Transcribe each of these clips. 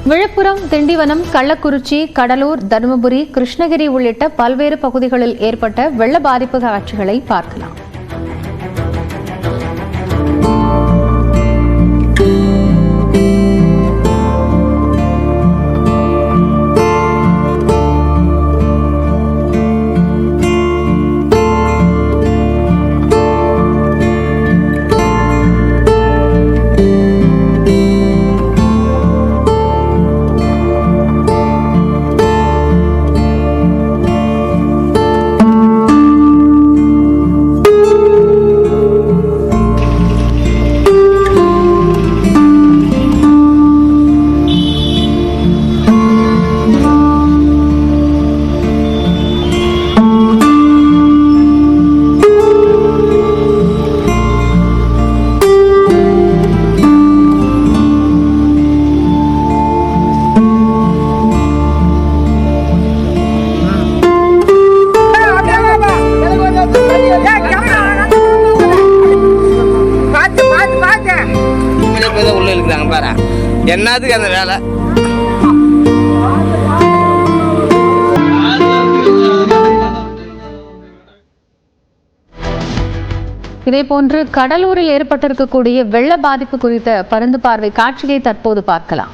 விழுப்புரம், திண்டிவனம், கள்ளக்குறிச்சி, கடலூர், தருமபுரி, கிருஷ்ணகிரி உள்ளிட்ட பல்வேறு பகுதிகளில் ஏற்பட்ட வெள்ள பாதிப்பு காட்சிகளை பார்க்கலாம். என்னதுக்கு அந்த வேலை? இதேபோன்று கடலூரில் ஏற்பட்டிருக்கக்கூடிய வெள்ள பாதிப்பு குறித்த பருந்து பார்வை காட்சியை தற்போது பார்க்கலாம்.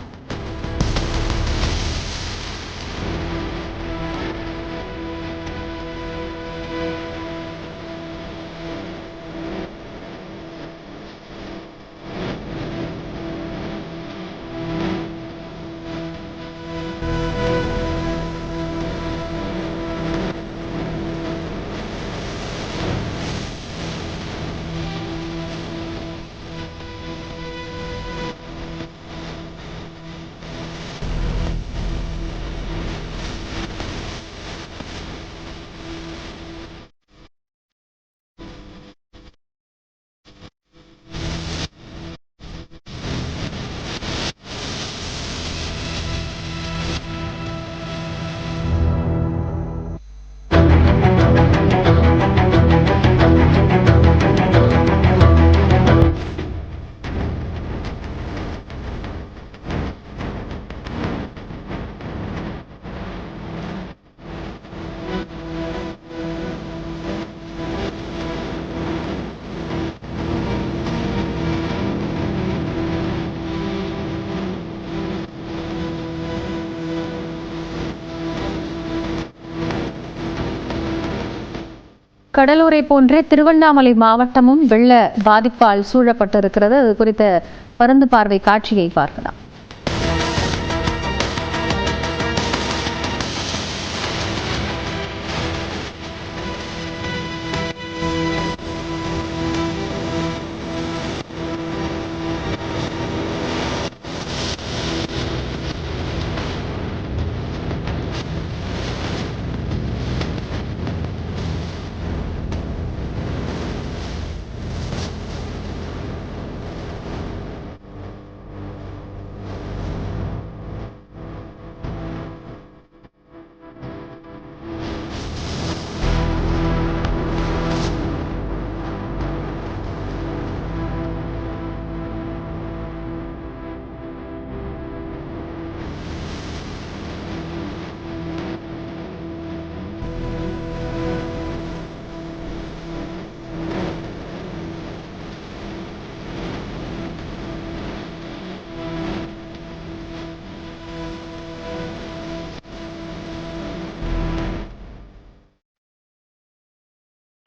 கடலூரை போன்றே திருவண்ணாமலை மாவட்டமும் வெள்ள பாதிப்பால் சூழப்பட்டிருக்கிறது. அது குறித்த பருந்து பார்வை காட்சியை பார்க்கலாம்.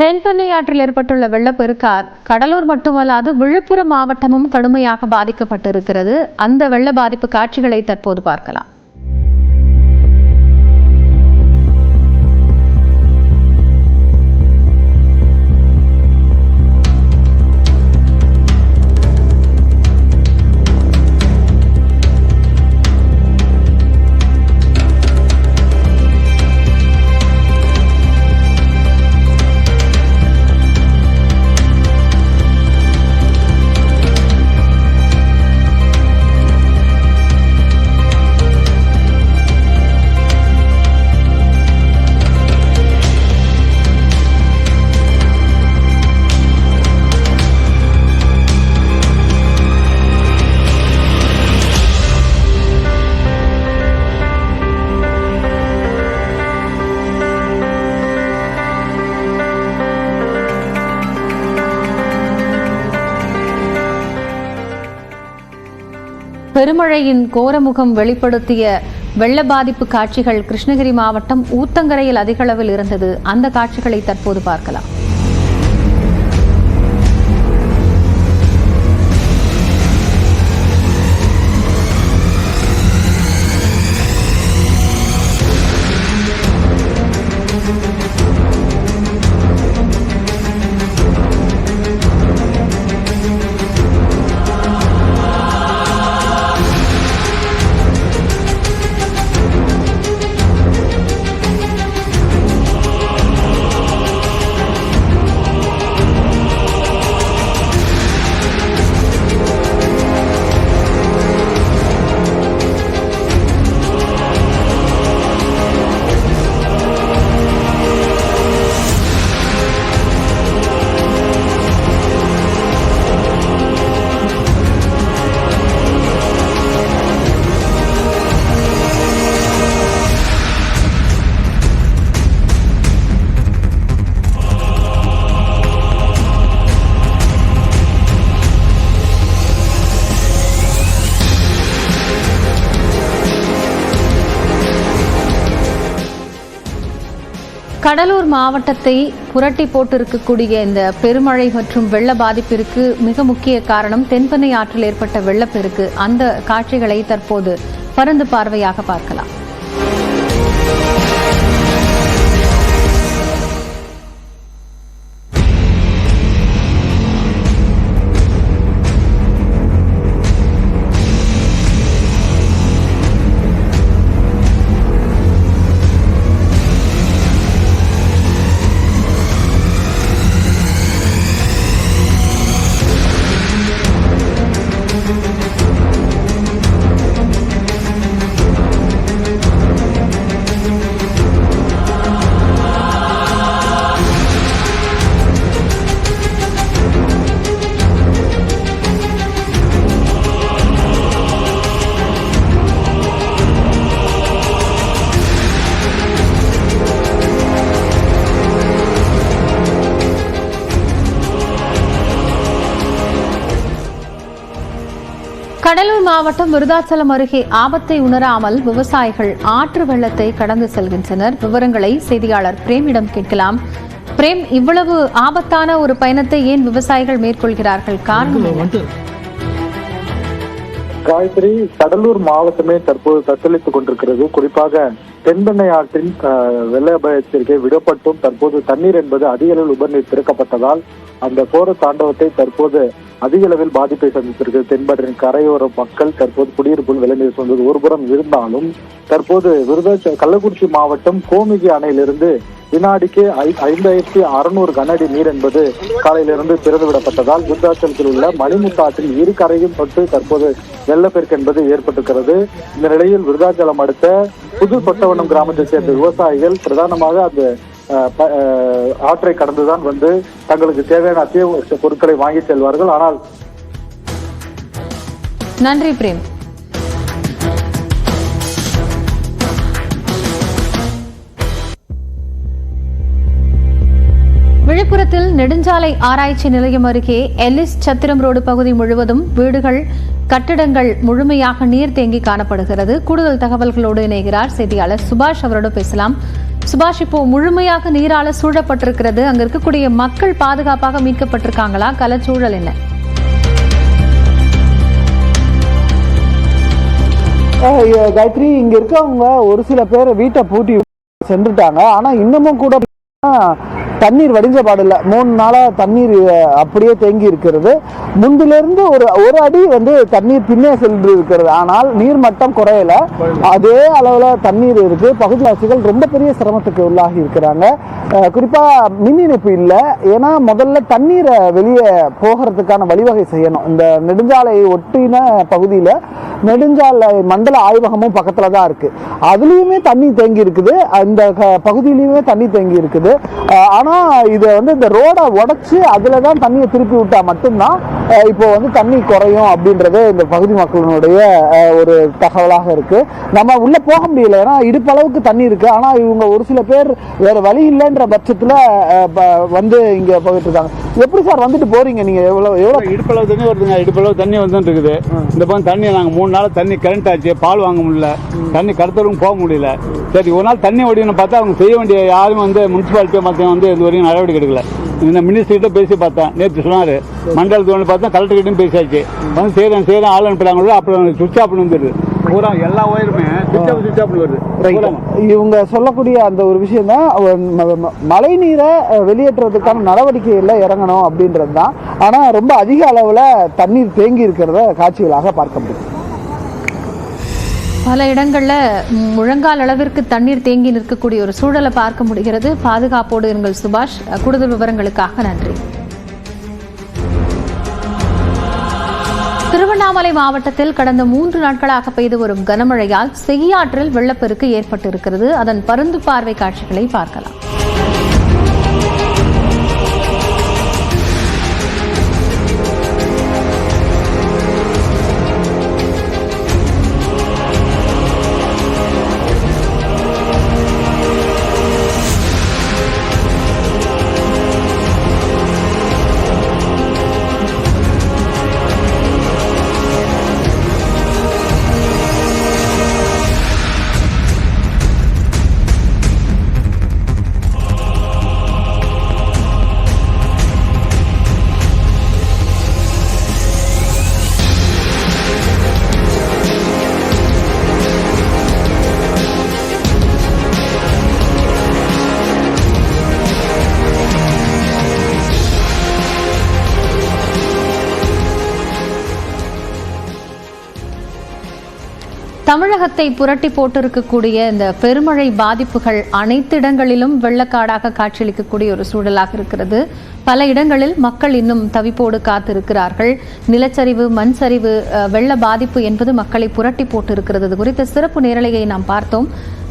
தென்பெண்ணை ஆற்றில் ஏற்பட்டுள்ள வெள்ளப்பெருக்கால் கடலூர் மட்டுமல்லாது விழுப்புரம் மாவட்டமும் கடுமையாக பாதிக்கப்பட்டிருக்கிறது. அந்த வெள்ள பாதிப்பு காட்சிகளை தற்போது பார்க்கலாம். பெருமழையின் கோரமுகம் வெளிப்படுத்திய வெள்ள பாதிப்பு காட்சிகள் கிருஷ்ணகிரி மாவட்டம் ஊத்தங்கரையில் அதிக அளவில் இருந்தது. அந்த காட்சிகளை தற்போது பார்க்கலாம். கடலூர் மாவட்டத்தை புரட்டி போட்டிருக்கக்கூடிய இந்த பெருமழை மற்றும் வெள்ள பாதிப்பிற்கு மிக முக்கிய காரணம் தென்பெண்ணை ஆற்றில் ஏற்பட்ட வெள்ளப்பெருக்கு. அந்த காட்சிகளை தற்போது பரந்து பார்வையாக பார்க்கலாம். கடலூர் மாவட்டம் விருதாச்சலம் அருகே ஆபத்தை உணராமல் விவசாயிகள் ஆற்று வெள்ளத்தை கடந்து செல்கின்றனர். விவரங்களை செய்தியாளர் பிரேமிடம் கேட்கலாம். பிரேம், இவ்வளவு ஆபத்தான ஒரு பயணத்தை ஏன் விவசாயிகள் மேற்கொள்கிறார்கள்? காரணம் என்ன? காயத்ரி, கடலூர் மாவட்டமே தற்போது தத்தளித்துக் கொண்டிருக்கிறது. குறிப்பாக தென்பெண்ணை ஆற்றின் வெள்ள அபாய எச்சரிக்கை விடப்பட்டும் தற்போது தண்ணீர் என்பது அதிக அளவில் உபநீர் திறக்கப்பட்டதால் அந்த கோர தாண்டவத்தை தற்போது அதிக அளவில் பாதிப்பை சந்தித்திருக்கிறது. தென்பெண்ணின் கரையோர மக்கள் தற்போது குடியிருப்புள் விளைநீர் சொன்னது ஒருபுறம் இருந்தாலும் தற்போது கள்ளக்குறிச்சி மாவட்டம் கோமிகி அணையிலிருந்து வினாடிக்கு 5600 கனஅடி நீர் என்பது காலையிலிருந்து திறந்துவிடப்பட்டதால் விருதாச்சலத்தில் உள்ள மணிமுத்தாற்றில் இரு கரையும் தொட்டு தற்போது வெள்ளப்பெருக்கு என்பது ஏற்பட்டிருக்கிறது. இந்த நிலையில் விருதாச்சலம் அடுத்த புது சொட்டவனம் கிராமத்தைச் சேர்ந்த விவசாயிகள் பிரதானமாக அந்த ஆற்றை கடந்துதான் வந்து தங்களுக்கு தேவையான அத்தியாவசிய பொருட்களை வாங்கி செல்வார்கள். ஆனால் நன்றி பிரேம். விழுப்புரத்தில் நெடுஞ்சாலை ஆராய்ச்சி நிலையம் அருகே எல்லிஸ் சத்திரம் ரோடு பகுதி முழுவதும் வீடுகள், கட்டிடங்கள் முழுமையாக நீர் தேங்கி காணப்படுகிறது. கூடுதல் தகவல்களோடு இணைகிறார் செய்தியாளர் சுபாஷ். அவரோடு பேசலாம். சுபாஷ், இப்போ முழுமையாக நீரால சூழப்பட்டிருக்கிறது. அங்க இருக்கக்கூடிய மக்கள் பாதுகாப்பாக மீட்கப்பட்டிருக்காங்களா? கலச்சூழல் என்ன? காயத்ரி, இங்க இருக்கவங்க ஒரு சில பேர் வீட்டை பூட்டி சென்றுட்டாங்க. ஆனா இன்னமும் கூட தண்ணீர் வடிஞ்ச பாடில்ல. 3 நாளா தண்ணீர் அப்படியே தேங்கி இருக்கிறது. முன்பிலிருந்து ஒரு அடி தண்ணீர் பின்னே சென்று இருக்கிறது. ஆனால் நீர் மட்டம் குறையல, அதே அளவுல தண்ணீர் இருக்கு. பகுதிவாசிகள் ரொம்ப பெரிய சிரமத்துக்கு உள்ளாகி இருக்கிறாங்க. குறிப்பா மின் இணைப்பு இல்லை. ஏன்னா முதல்ல தண்ணீரை வெளியே போகிறதுக்கான வழிவகை செய்யணும். இந்த நெடுஞ்சாலையை ஒட்டின பகுதியில நெடுஞ்சாலை மண்டல ஆய்வகமும் பக்கத்துல தான் இருக்கு. அதுலயுமே தண்ணி தேங்கி இருக்குது, அந்த பகுதியிலயுமே தண்ணி தேங்கி இருக்குது. ஆனா இதை இந்த ரோடை உடைச்சு அதுலதான் தண்ணியை திருப்பி விட்டா மட்டும்தான் இப்போ வந்து தண்ணி குறையும் அப்படின்றது இந்த பகுதி மக்களினுடைய ஒரு தகவலாக இருக்கு. நம்ம உள்ள போக முடியல, ஏன்னா இடுப்பளவுக்கு தண்ணி இருக்கு. ஆனா இவங்க ஒரு சில பேர் வேற வழி இல்லைன்ற பட்சத்துல வந்து இங்க போயிட்டு இருக்காங்க. எப்படி சார் வந்துட்டு போறீங்க நீங்க? எவ்வளவு இடுப்பளவு தண்ணி வருதுங்க, இடுப்பளவு தண்ணி வந்துட்டு இருக்குது. இந்த பக்கம் தண்ணி நாங்க 3 நாள் தண்ணி கரண்ட் ஆச்சு, பால் வாங்க முடியல, தண்ணி கடத்தலும் போக முடியல. சரி ஒரு நாள் தண்ணி ஓடினு பார்த்தா அவங்க செய்ய வேண்டிய யாரும் வந்து முனிசிபாலிட்டியோ மத்தியம் வந்து இது வரைக்கும் நடவடிக்கை எடுக்கல. இந்த மினிஸ்டர்கிட்ட பேசி பார்த்தேன், நேற்று சொன்னாரு. மண்டலத்தில் பார்த்தா கலெக்டர்கிட்டையும் பேசியாச்சு, வந்து செய்யறேன் ஆள் அனுப்புறாங்களோ. அப்புறம் சுவிட்ச் ஆஃப் வந்துருது, பூரா எல்லா ஒயருமே சுவிட்ச் ஆஃப் வருது. இவங்க சொல்லக்கூடிய அந்த ஒரு விஷயம் தான், மழை நீரை வெளியேற்றுறதுக்கான நடவடிக்கையில் இறங்கணும் அப்படின்றது தான். ஆனா ரொம்ப அதிக அளவுல தண்ணீர் தேங்கி இருக்கிறத காட்சிகளாக பார்க்க முடியும். பல இடங்கள்ல முழங்கால் அளவிற்கு தண்ணீர் தேங்கி நிற்கக்கூடிய ஒரு சூழலை பார்க்க முடிகிறது. பாதுகாப்போடு இருங்கள் சுபாஷ். கூடுதல் விவரங்களுக்காக நன்றி. திருவண்ணாமலை மாவட்டத்தில் கடந்த 3 நாட்களாக பெய்து வரும் கனமழையால் செய்யாற்றில் வெள்ளப்பெருக்கு ஏற்பட்டிருக்கிறது. அதன் பருந்து பார்வை காட்சிகளை பார்க்கலாம். தமிழகத்தை புரட்டி போட்டிருக்கக்கூடிய இந்த பெருமழை பாதிப்புகள் அனைத்து இடங்களிலும் வெள்ளக்காடாக காட்சியளிக்கக்கூடிய ஒரு சூழலாக இருக்கிறது. பல இடங்களில் மக்கள் இன்னும் தவிப்போடு காத்திருக்கிறார்கள். நிலச்சரிவு, மண் சரிவு, வெள்ள பாதிப்பு என்பது மக்களை புரட்டி போட்டிருக்கிறது. இது குறித்த சிறப்பு நேரலையை நாம் பார்த்தோம்.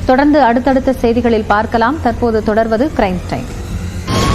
தொடர்ந்து அடுத்தடுத்த செய்திகளில் பார்க்கலாம். தற்போது தொடர்வது கிரைம் டைம்.